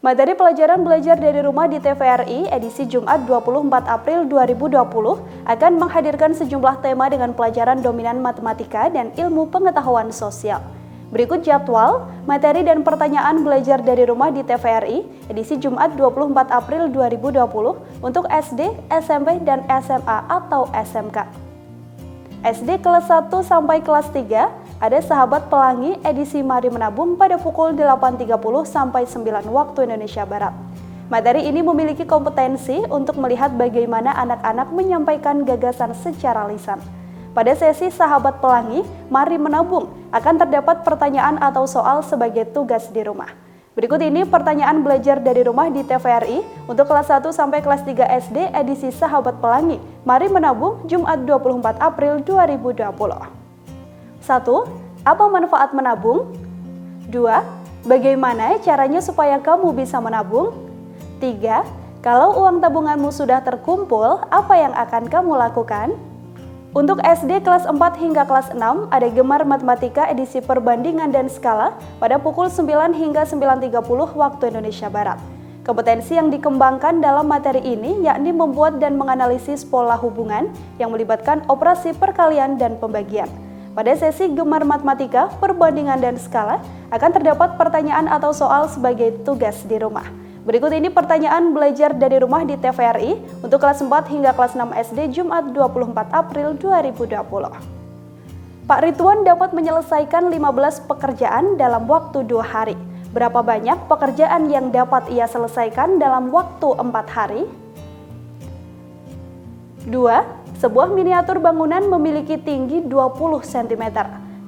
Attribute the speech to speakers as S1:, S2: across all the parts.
S1: Materi pelajaran belajar dari rumah di TVRI edisi Jumat 24 April 2020 akan menghadirkan sejumlah tema dengan pelajaran dominan matematika dan ilmu pengetahuan sosial. Berikut jadwal, materi dan pertanyaan belajar dari rumah di TVRI edisi Jumat 24 April 2020 untuk SD, SMP, dan SMA atau SMK. SD kelas 1 sampai kelas 3 ada Sahabat Pelangi edisi Mari Menabung pada pukul 8.30 sampai 9 waktu Indonesia Barat. Materi ini memiliki kompetensi untuk melihat bagaimana anak-anak menyampaikan gagasan secara lisan. Pada sesi Sahabat Pelangi, Mari Menabung akan terdapat pertanyaan atau soal sebagai tugas di rumah. Berikut ini pertanyaan belajar dari rumah di TVRI untuk kelas 1 sampai kelas 3 SD edisi Sahabat Pelangi. Mari Menabung, Jumat 24 April 2020. 1. Apa manfaat menabung? 2. Bagaimana caranya supaya kamu bisa menabung? 3. Kalau uang tabunganmu sudah terkumpul, apa yang akan kamu lakukan? Untuk SD kelas 4 hingga kelas 6 ada Gemar Matematika edisi Perbandingan dan Skala pada pukul 9 hingga 9.30 waktu Indonesia Barat. Kompetensi yang dikembangkan dalam materi ini yakni membuat dan menganalisis pola hubungan yang melibatkan operasi perkalian dan pembagian. Pada sesi Gemar Matematika, Perbandingan dan Skala akan terdapat pertanyaan atau soal sebagai tugas di rumah. Berikut ini pertanyaan belajar dari rumah di TVRI untuk kelas 4 hingga kelas 6 SD Jumat 24 April 2020. Pak Ridwan dapat menyelesaikan 15 pekerjaan dalam waktu 2 hari. Berapa banyak pekerjaan yang dapat ia selesaikan dalam waktu 4 hari? 2. Sebuah miniatur bangunan memiliki tinggi 20 cm.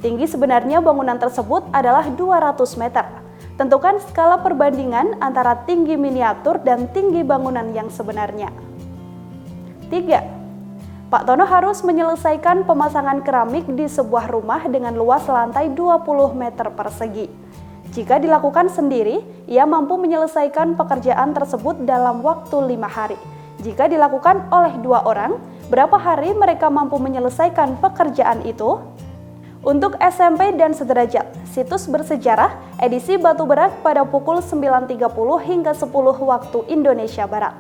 S1: Tinggi sebenarnya bangunan tersebut adalah 200 meter. Tentukan skala perbandingan antara tinggi miniatur dan tinggi bangunan yang sebenarnya. 3. Pak Tono harus menyelesaikan pemasangan keramik di sebuah rumah dengan luas lantai 20 meter persegi. Jika dilakukan sendiri, ia mampu menyelesaikan pekerjaan tersebut dalam waktu 5 hari. Jika dilakukan oleh 2 orang, berapa hari mereka mampu menyelesaikan pekerjaan itu? Untuk SMP dan sederajat, situs bersejarah edisi Batu Berak pada pukul 9.30 hingga 10 waktu Indonesia Barat.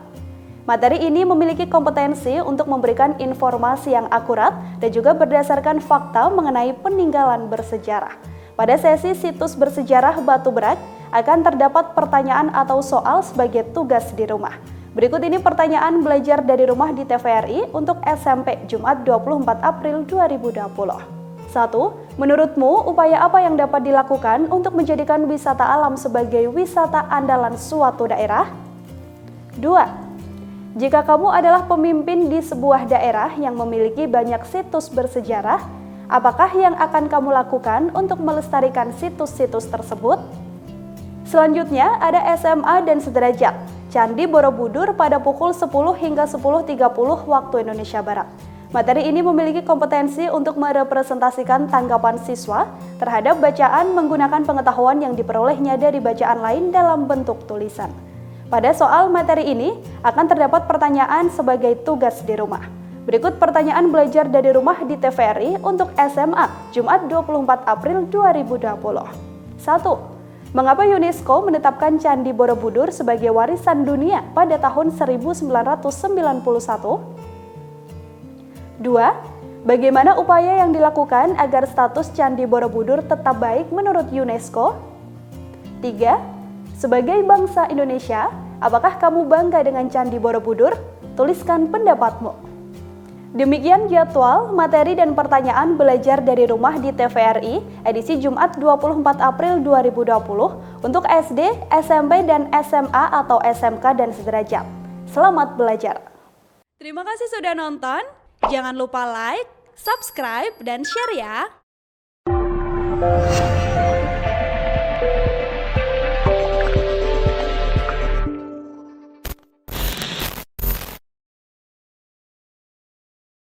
S1: Materi ini memiliki kompetensi untuk memberikan informasi yang akurat dan juga berdasarkan fakta mengenai peninggalan bersejarah. Pada sesi situs bersejarah Batu Berak akan terdapat pertanyaan atau soal sebagai tugas di rumah. Berikut ini pertanyaan belajar dari rumah di TVRI untuk SMP Jumat 24 April 2020. 1. Menurutmu, upaya apa yang dapat dilakukan untuk menjadikan wisata alam sebagai wisata andalan suatu daerah? 2. Jika kamu adalah pemimpin di sebuah daerah yang memiliki banyak situs bersejarah, apakah yang akan kamu lakukan untuk melestarikan situs-situs tersebut? Selanjutnya ada SMA dan sederajat. Candi Borobudur pada pukul 10 hingga 10.30 waktu Indonesia Barat. Materi ini memiliki kompetensi untuk merepresentasikan tanggapan siswa terhadap bacaan menggunakan pengetahuan yang diperolehnya dari bacaan lain dalam bentuk tulisan. Pada soal materi ini akan terdapat pertanyaan sebagai tugas di rumah. Berikut pertanyaan belajar dari rumah di TVRI untuk SMA Jumat 24 April 2020. 1. Mengapa UNESCO menetapkan Candi Borobudur sebagai warisan dunia pada tahun 1991? 2. Bagaimana upaya yang dilakukan agar status Candi Borobudur tetap baik menurut UNESCO? 3. Sebagai bangsa Indonesia, apakah kamu bangga dengan Candi Borobudur? Tuliskan pendapatmu. Demikian jadwal, materi dan pertanyaan belajar dari rumah di TVRI edisi Jumat 24 April 2020 untuk SD, SMP, dan SMA atau SMK dan sederajat. Selamat belajar. Terima kasih sudah nonton. Jangan lupa like, subscribe, dan share ya.